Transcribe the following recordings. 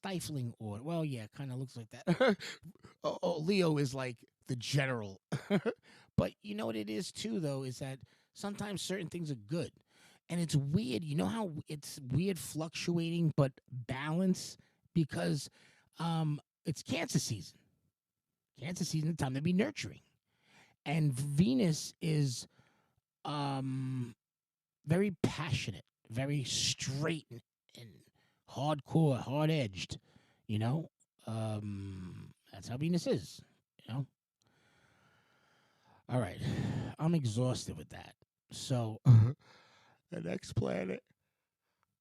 stifling order. Well, yeah, it kind of looks like that. Leo is like the general. But you know what it is too, though, is that sometimes certain things are good. And it's weird. You know how it's weird fluctuating, but balance because it's Cancer season. Cancer season, time to be nurturing. And Venus is um, very passionate, very straight and hardcore, hard edged. You know, that's how Venus is. You know. All right, I'm exhausted with that. So the next planet,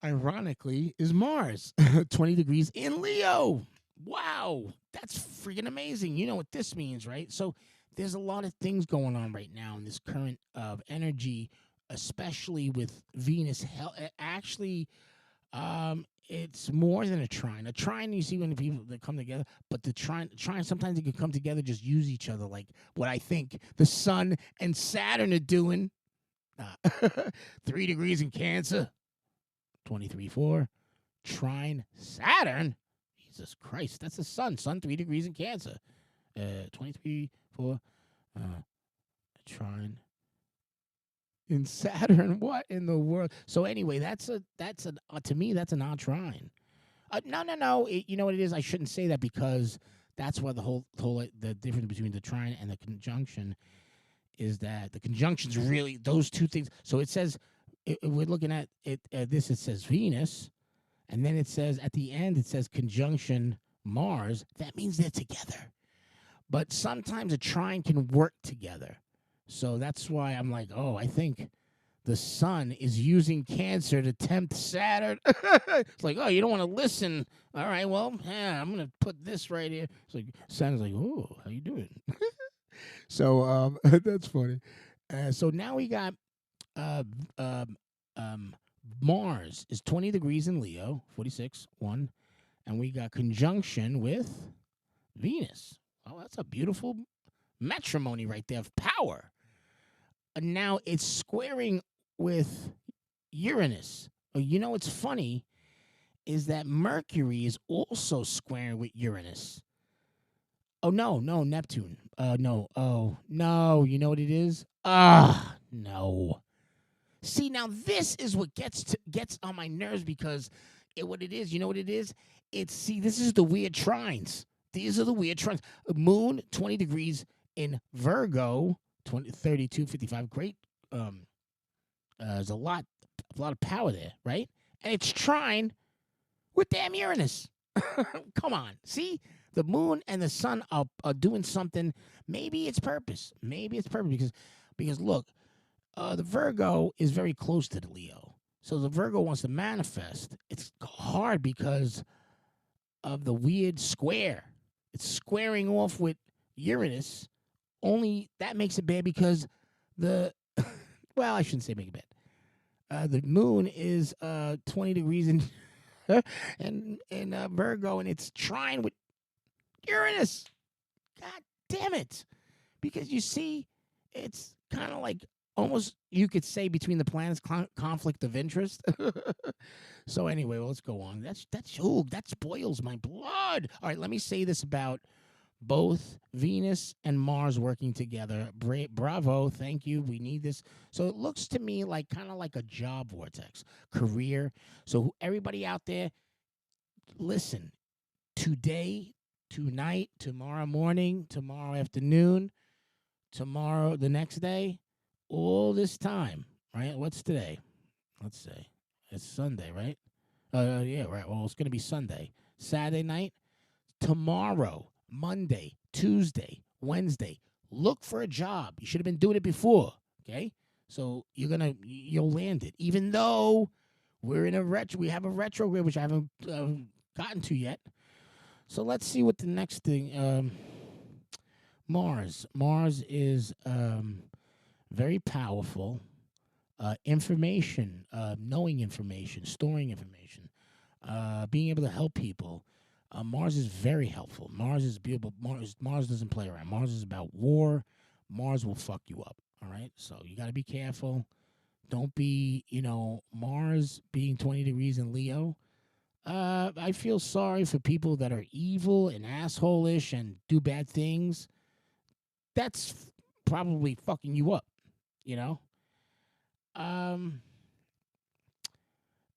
ironically, is Mars, 20 degrees in Leo. Wow, that's freaking amazing. You know what this means, right? So there's a lot of things going on right now in this current of energy, especially with Venus. Actually, it's more than a trine. A trine you see when the people that come together, but the trine sometimes they can come together, just use each other, like what I think the Sun and Saturn are doing. 3 degrees in Cancer, 23.4. Trine Saturn. Jesus Christ, that's the Sun. Sun 3 degrees in Cancer. 23.4. Trine in Saturn. What in the world? So anyway, that's a to me that's an odd trine. No. You know what it is? I shouldn't say that because that's why the difference between the trine and the conjunction is that the conjunction's really those two things. So it says we're looking at it. This it says Venus, and then it says at the end it says conjunction Mars. That means they're together. But sometimes a trine can work together. So that's why I'm like, oh, I think the Sun is using Cancer to tempt Saturn. It's like, oh, you don't want to listen. All right, well, yeah, I'm gonna put this right here. It's like Saturn's like, oh, how you doing? So that's funny. So now we got uh, um, um, Mars is 20 degrees in Leo, 46, 1. And we got conjunction with Venus. Oh, that's a beautiful matrimony right there of power. And now it's squaring with Uranus. You know what's funny is that Mercury is also squaring with Uranus. Oh no, Neptune. No. Oh no, you know what it is? No. See, now this is what gets on my nerves because what it is, you know what it is? This is the weird trines. These are the weird trines. Moon 20 degrees in Virgo, 32.55. Great. There's a lot of power there, right? And it's trine with damn Uranus. Come on, see, the moon and the sun are doing something. Maybe it's purpose. Because look, the Virgo is very close to the Leo. So the Virgo wants to manifest. It's hard because of the weird square. It's squaring off with Uranus. Only that makes it bad because the well, I shouldn't say make it bad. The moon is 20 degrees in and Virgo, and it's trine with Uranus. God damn it! Because you see, it's kind of like almost you could say between the planets conflict of interest. So anyway, well, let's go on. That spoils my blood. All right, let me say this about both Venus and Mars working together. Bravo, thank you. We need this. So it looks to me like kind of like a job vortex, career. So everybody out there, listen. Today, tonight, tomorrow morning, tomorrow afternoon, tomorrow, the next day, all this time, right? What's today? Let's say it's Sunday, right? Yeah, right. Well, it's gonna be Sunday, Saturday night, tomorrow, Monday, Tuesday, Wednesday. Look for a job. You should have been doing it before. Okay, so you'll land it, even though we're in we have a retrograde, which I haven't gotten to yet. So let's see what the next thing. Mars. Mars is very powerful. Information, knowing information, storing information, being able to help people. Mars is very helpful. Mars is beautiful. Mars doesn't play around. Mars is about war. Mars will fuck you up. All right, so you got to be careful. Don't be, Mars being 20 degrees in Leo. I feel sorry for people that are evil and assholish and do bad things. That's probably fucking you up, you know? Um,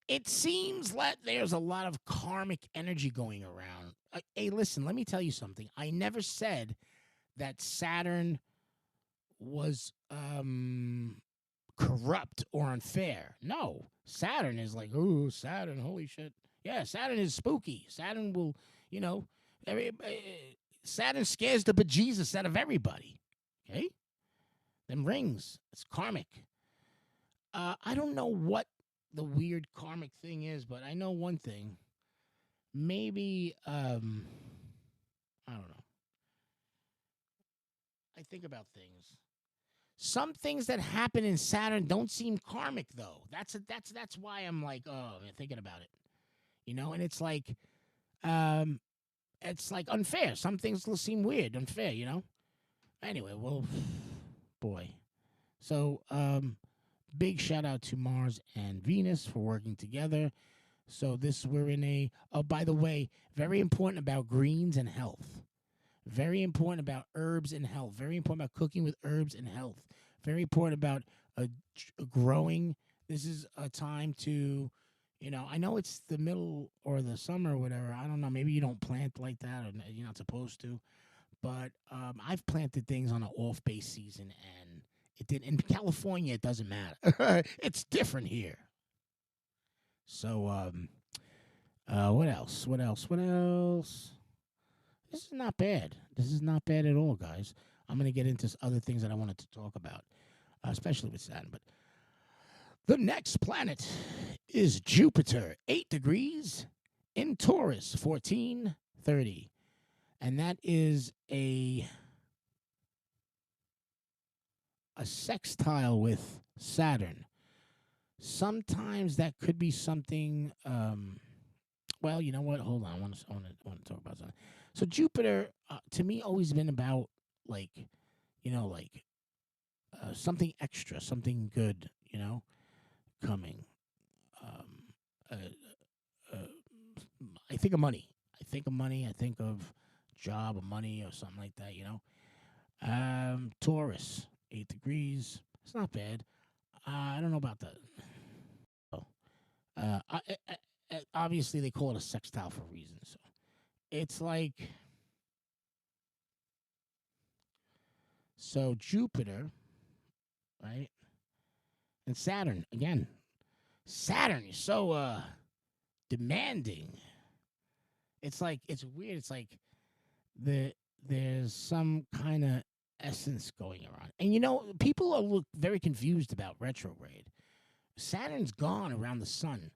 it seems like there's a lot of karmic energy going around. Hey, listen, let me tell you something. I never said that Saturn was corrupt or unfair. No, Saturn is like, oh, Saturn, holy shit. Yeah, Saturn is spooky. Saturn will, you know, every, Saturn scares the bejesus out of everybody. Okay, them rings, it's karmic. I don't know what the weird karmic thing is, but I know one thing. Maybe, I don't know. I think about things. Some things that happen in Saturn don't seem karmic though. That's why I'm like, oh, I'm thinking about it. And um it's like unfair. Some things will seem weird, unfair. Anyway, well, boy. So, big shout out to Mars and Venus for working together. So this we're in a oh, by the way, very important about greens and health. Very important about herbs and health. Very important about cooking with herbs and health. Very important about growing. This is a time to, I know it's the middle or the summer or whatever. I don't know. Maybe you don't plant like that or you're not supposed to. But I've planted things on an off base season and it did. In California, it doesn't matter. It's different here. So, what else? What else? What else? This is not bad. This is not bad at all, guys. I'm going to get into other things that I wanted to talk about, especially with Saturn. But the next planet is Jupiter, 8 degrees in Taurus, 1430. And that is a sextile with Saturn. Sometimes that could be something. Well, you know what? Hold on. I want to talk about something. So Jupiter, to me, always been about like, like something extra, something good, coming. Um, uh, uh, I think of money. I think of money. I think of job or money or something like that. Taurus, 8 degrees. It's not bad. I don't know about that. Oh, obviously they call it a sextile for a reason. So it's like Jupiter, right, and Saturn again. Saturn is so demanding. It's like it's weird. It's like there's some kind of essence going around, and people are look very confused about retrograde. Saturn's gone around the sun,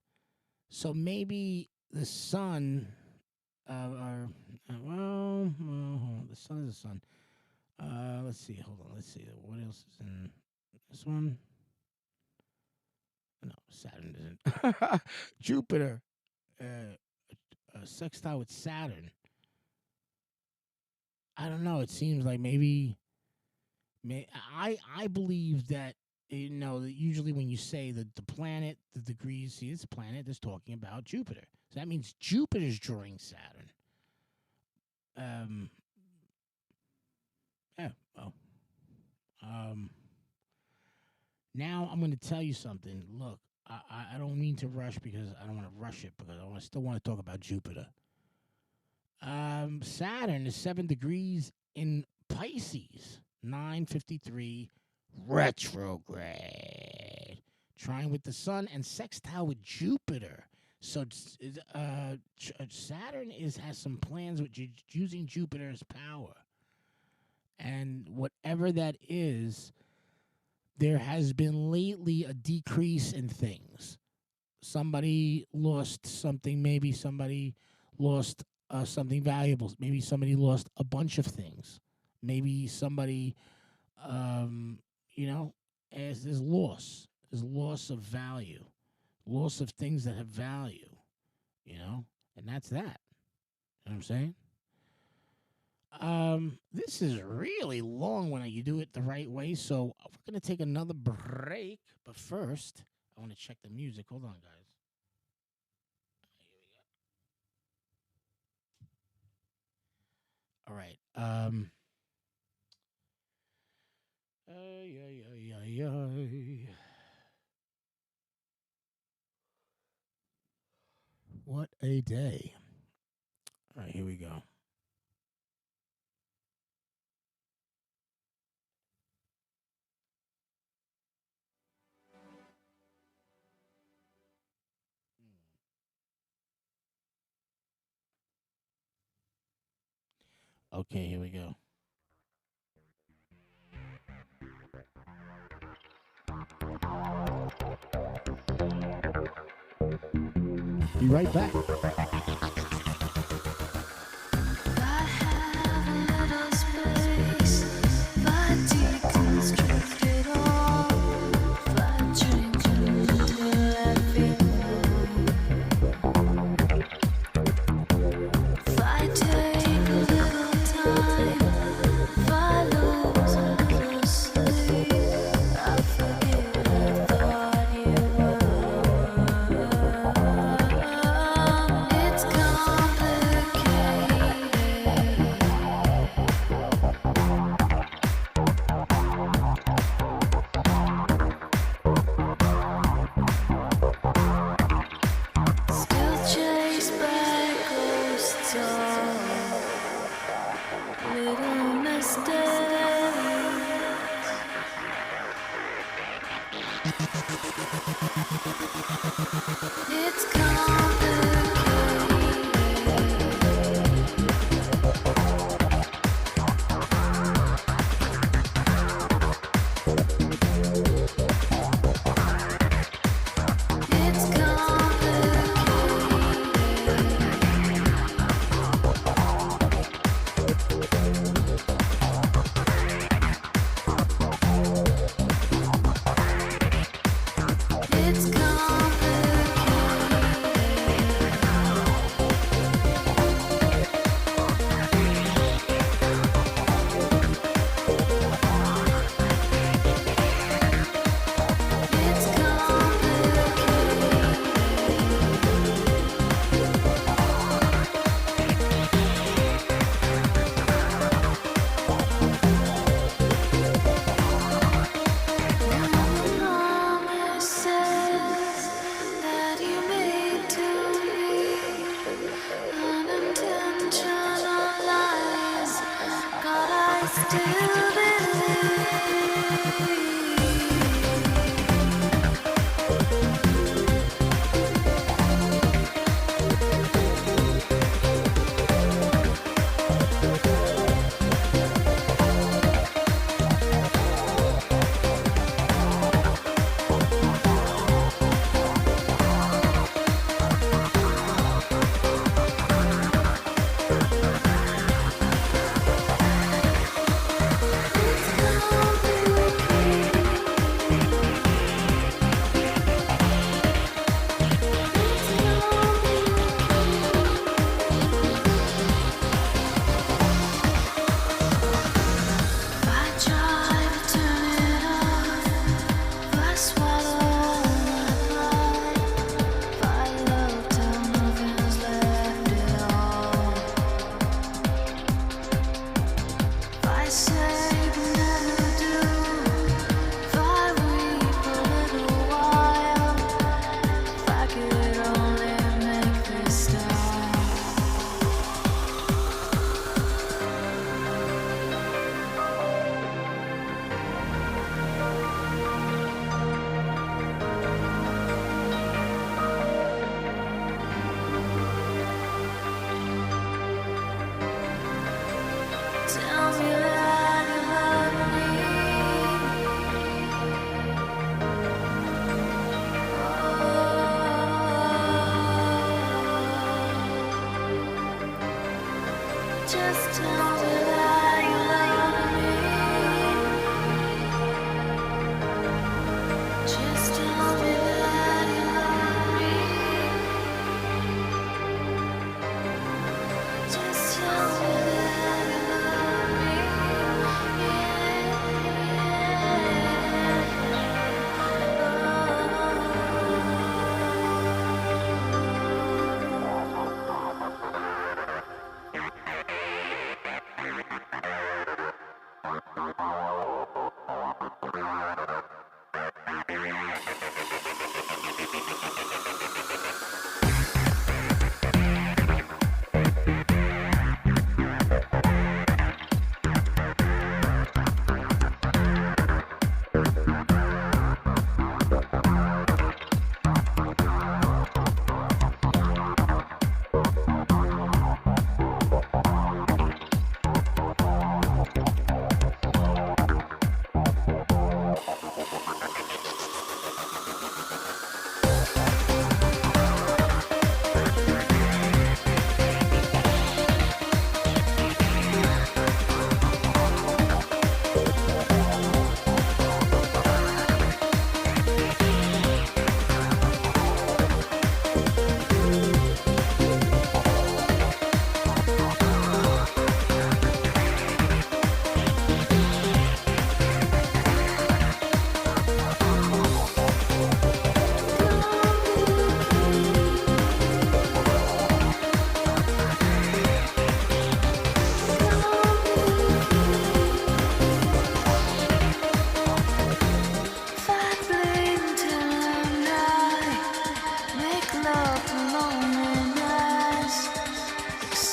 so maybe the sun, the sun is the sun. Let's see. Hold on. Let's see. What else is in this one? No, Saturn isn't. Jupiter, sextile with Saturn. I don't know. It seems like maybe I believe that that usually when you say the planet, the degrees, see it's a planet that's talking about Jupiter. So that means Jupiter's drawing Saturn. Um. Yeah. Well. Um. Now I'm going to tell you something. Look, I don't mean to rush because I don't want to rush it because still want to talk about Jupiter. Saturn is 7 degrees in Pisces, 953 retrograde, trying with the sun and sextile with Jupiter. So Saturn has some plans with using Jupiter's power, and whatever that is, there has been lately a decrease in things. Somebody lost something, maybe somebody lost something valuable, maybe somebody lost a bunch of things, maybe somebody, um, you know, as there's loss of value, loss of things that have value, and that's that. You know what I'm saying? This is really long when you do it the right way, so we're gonna take another break. But first, I want to check the music. Hold on, guys. Um. Ay, ay, ay, ay, ay. What a day. All right, here we go. Okay, here we go. Be right back.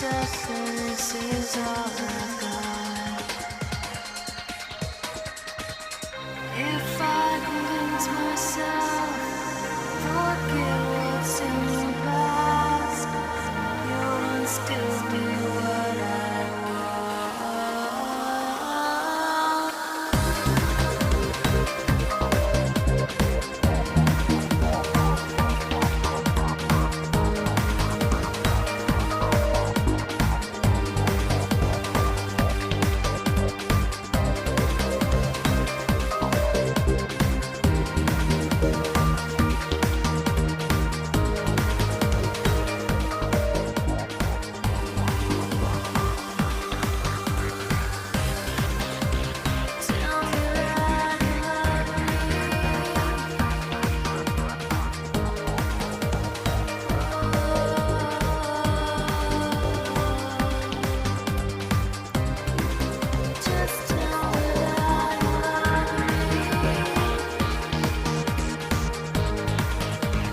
This is all I've got. If I convince myself, forget what's in the past, you'll still be what I tell me that you love me. Just tell me that you love me.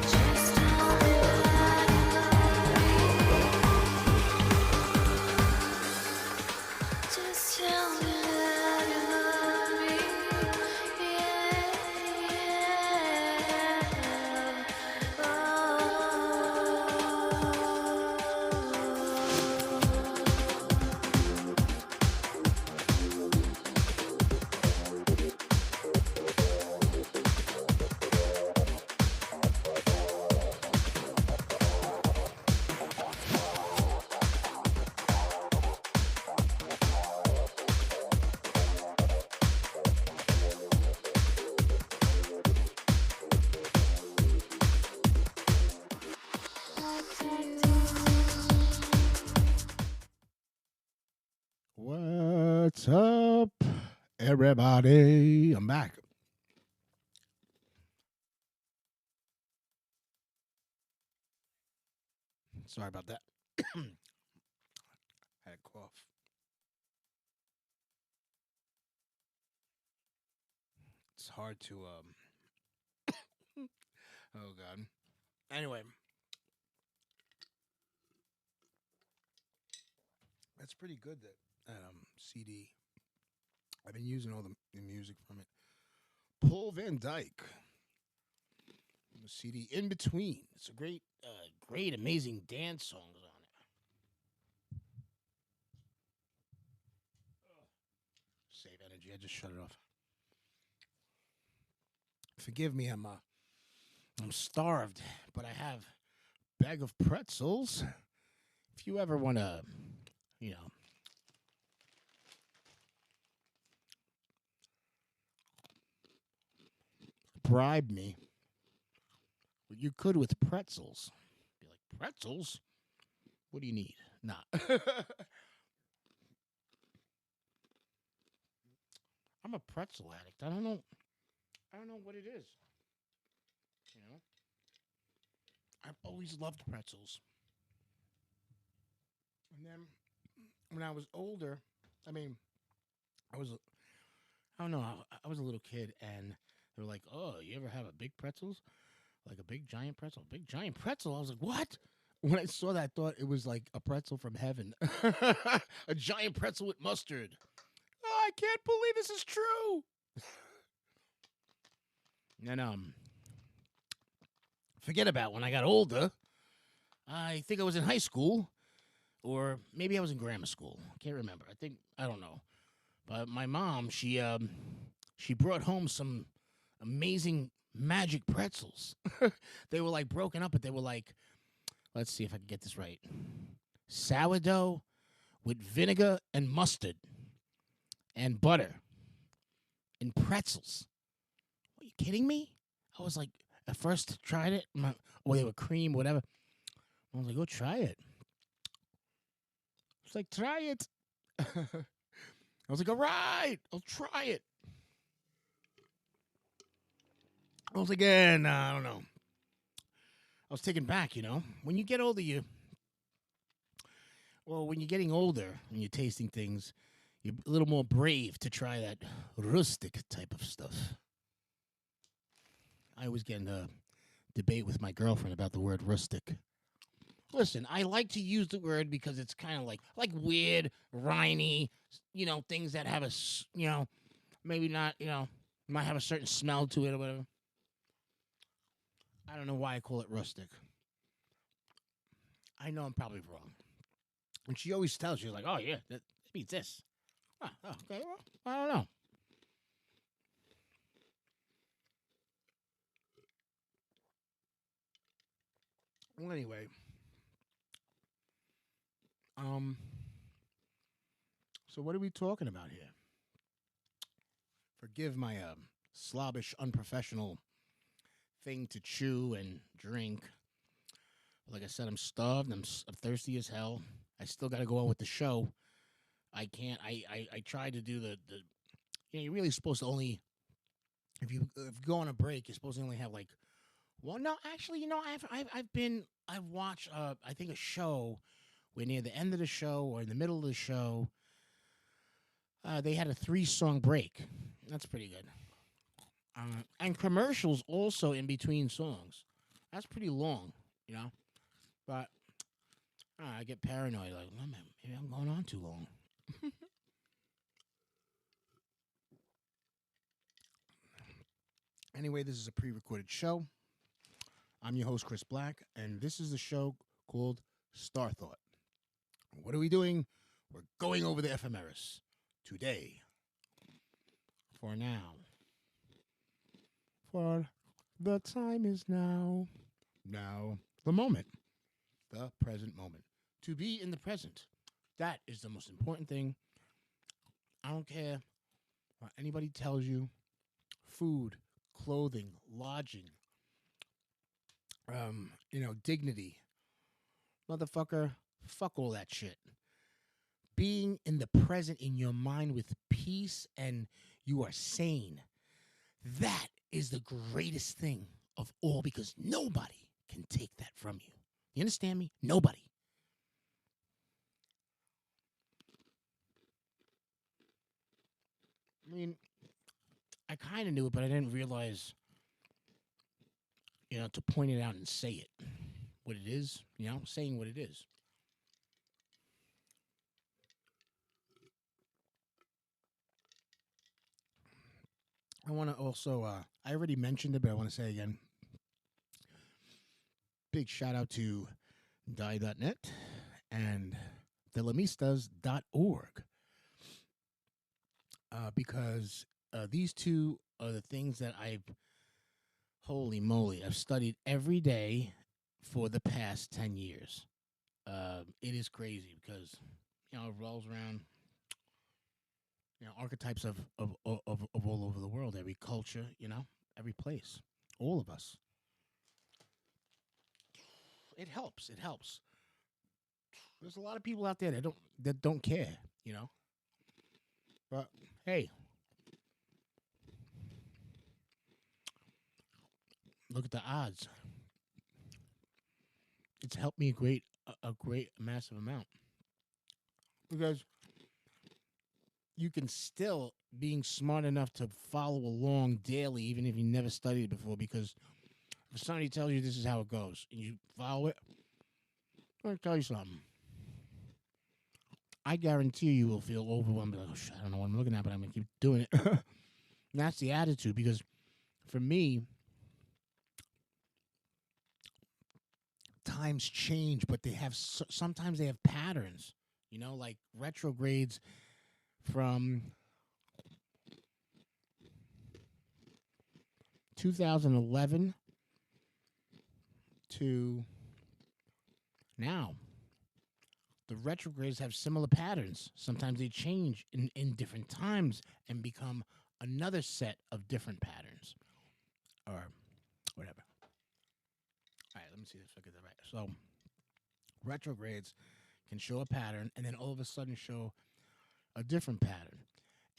Just tell me that you love me. Just tell me that you love me. What's up, everybody? I'm back. Sorry about that. Had a cough. It's hard to oh god. Anyway, that's pretty good. That CD. I've been using all the music from it. Paul Van Dyke. The CD In Between. It's a great, amazing dance songs on it. Save energy. I just shut it off. Forgive me. I'm starved, but I have a bag of pretzels. If you ever want to, you know, bribe me, you could with pretzels. Be like, pretzels? What do you need? Nah. I'm a pretzel addict. I don't know. I don't know what it is. You know, I've always loved pretzels. And then when I was older, I mean, I was, I don't know, I was a little kid, and they were like, "Oh, you ever have a big pretzels? Like a big giant pretzel? Big giant pretzel?" I was like, "What?" When I saw that, I thought it was like a pretzel from heaven, a giant pretzel with mustard. Oh, I can't believe this is true. And forget about when I got older. I think I was in high school, or maybe I was in grammar school. I can't remember. I don't know. But my mom, she brought home some amazing magic pretzels. They were like broken up, but they were like, let's see if I can get this right. Sourdough with vinegar and mustard and butter and pretzels. Are you kidding me? I was like, at first tried it, or they were cream, whatever. I was like, go try it. It's like, try it. I was like, all right, I'll try it. I was like, nah, I don't know. I was taken back, you know. When you get older, when you're getting older and you're tasting things, you're a little more brave to try that rustic type of stuff. I always get in a debate with my girlfriend about the word rustic. Listen, I like to use the word because it's kind of like weird, rhymy, things that have maybe not, might have a certain smell to it or whatever. I don't know why I call it rustic. I know I'm probably wrong. And she always tells you, like, oh, yeah, that means this. Okay, well, I don't know. Well, anyway, um, so what are we talking about here? Forgive my slobbish, unprofessional thing to chew and drink. Like I said, I'm starved. I'm thirsty as hell. I still got to go on with the show. I can't. I tried to do the. You're really supposed to only if you go on a break, you're supposed to only have like. Well, no, actually, I've watched I think a show where near the end of the show or in the middle of the show, they had a 3-song break. That's pretty good. And commercials also in between songs. That's pretty long, you know. But I get paranoid. Like, oh, man, maybe I'm going on too long. Anyway, this is a pre-recorded show. I'm your host, Chris Black, and this is the show called Star Thought. What are we doing? We're going over the ephemeris today. For now. For the time is now. Now, the moment. The present moment. To be in the present. That is the most important thing. I don't care what anybody tells you. Food, clothing, lodging, dignity. Motherfucker, fuck all that shit. Being in the present in your mind with peace and you are sane. That is the greatest thing of all because nobody can take that from you. You understand me? Nobody. I mean, I kind of knew it, but I didn't realize, to point it out and say it. What it is, saying what it is. I want to also, I already mentioned it, but I want to say again big shout out to die.net and thelamistas.org because these two are the things that holy moly, I've studied every day for the past 10 years. It is crazy because, it rolls around, archetypes of all over the world, every culture, every place, all of us. It helps. It helps. There's a lot of people out there that don't care, you know. But hey, look at the odds. It's helped me a great massive amount because you can still being smart enough to follow along daily, even if you never studied it before. Because if somebody tells you this is how it goes and you follow it, I'm gonna tell you something. I guarantee you will feel overwhelmed. Like, oh shit, I don't know what I'm looking at, but I'm gonna keep doing it. And that's the attitude. Because for me, times change, but they have sometimes they have patterns. Like retrogrades from 2011 to now. The retrogrades have similar patterns. Sometimes they change in different times and become another set of different patterns or whatever. All right, let me see if I get that right. So, retrogrades can show a pattern and then all of a sudden show a different pattern.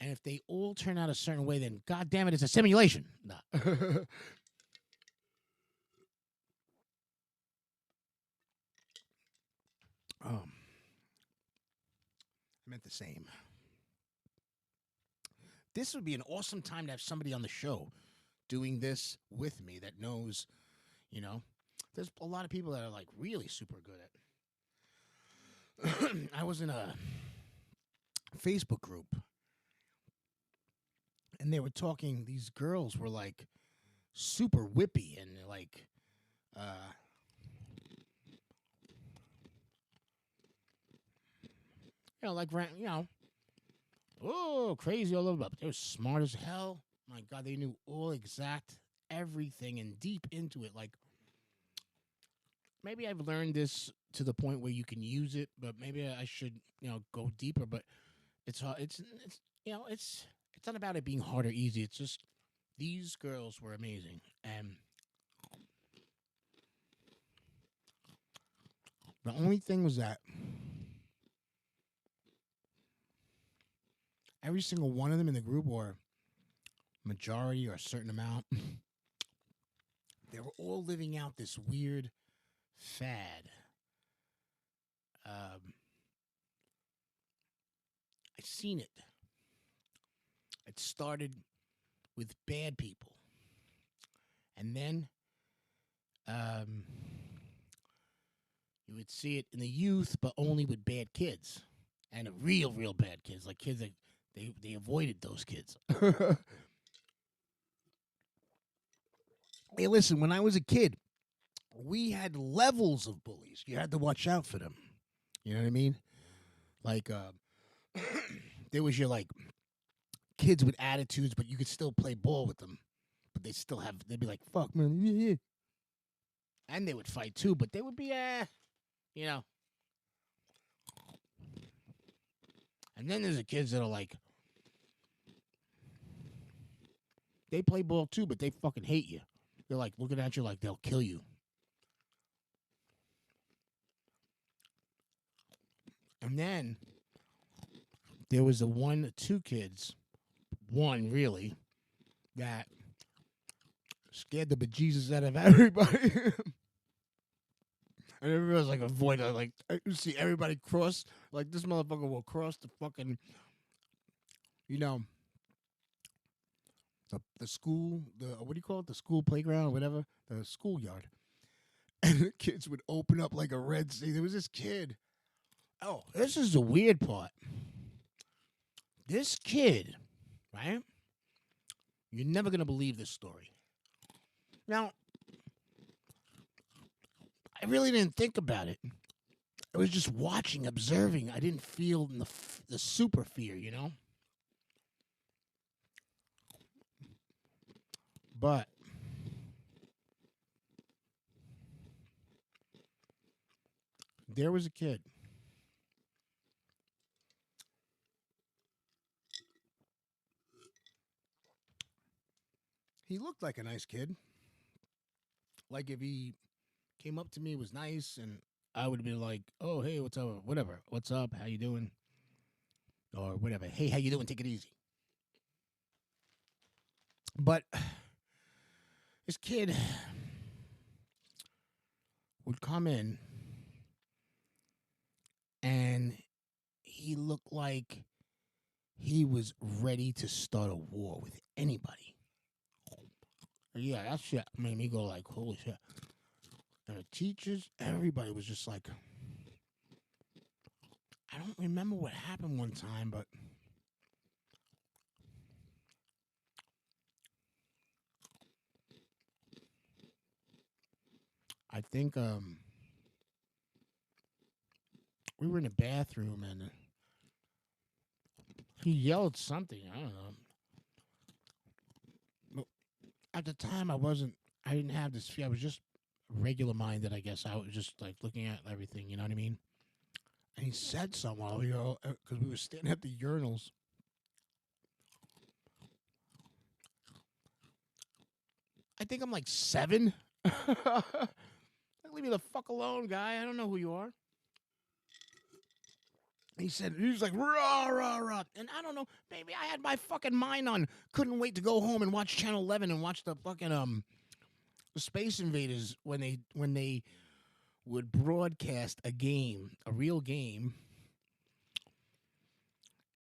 And if they all turn out a certain way, then God damn it, it's a simulation. Nah. um, I meant the same. This would be an awesome time to have somebody on the show doing this with me that knows, you know, There's a lot of people that are like really super good at. I was in a Facebook group, and they were talking. These girls were like super whippy and like, uh, like oh, crazy all over. But they were smart as hell. My God, they knew all exact everything and deep into it. Like maybe I've learned this to the point where you can use it, but maybe I should, go deeper. But it's hard. It's not about it being hard or easy. It's just these girls were amazing, and the only thing was that every single one of them in the group, or majority or a certain amount, they were all living out this weird fad. Um, I seen it. It started with bad people, and then um, you would see it in the youth, but only with bad kids, and real bad kids, like kids that they avoided those kids. Hey, listen, when I was a kid, we had levels of bullies. You had to watch out for them. You know what I mean? Like, there was your like kids with attitudes, but you could still play ball with them. But they'd be like, fuck, man. Yeah, yeah. And they would fight too, but they would be, you know. And then there's the kids that are like, they play ball too, but they fucking hate you. They're like looking at you like they'll kill you. And then there was the two kids, one really, that scared the bejesus out of everybody. And everybody was like avoiding, like you see everybody cross, like this motherfucker will cross the fucking, you know, the school, what do you call it, the school playground or whatever, the schoolyard, and the kids would open up like a red sea. There was this kid. Oh, this is the weird part. This kid, right? You're never gonna believe this story. Now, I really didn't think about it. I was just watching, observing. I didn't feel the super fear, But there was a kid. He looked like a nice kid. Like if he came up to me, was nice, and I would have been like, "Oh, hey, what's up? Whatever. What's up? How you doing?" Or whatever. Hey, how you doing? Take it easy. But this kid would come in, and he looked like he was ready to start a war with anybody. Yeah, that shit made me go like, holy shit. And the teachers, everybody was just like, I don't remember what happened one time, but I think we were in the bathroom and he yelled something. I don't know. But at the time, I didn't have this fear. I was just regular minded, I guess. I was just like looking at everything, you know what I mean? And he said something, because we were standing at the urinals. I think I'm like 7. Leave me the fuck alone, guy. I don't know who you are. He was like, rah, rah, rah. And I don't know, maybe I had my fucking mind on. Couldn't wait to go home and watch Channel 11 and watch the fucking, the Space Invaders when they would broadcast a game, a real game,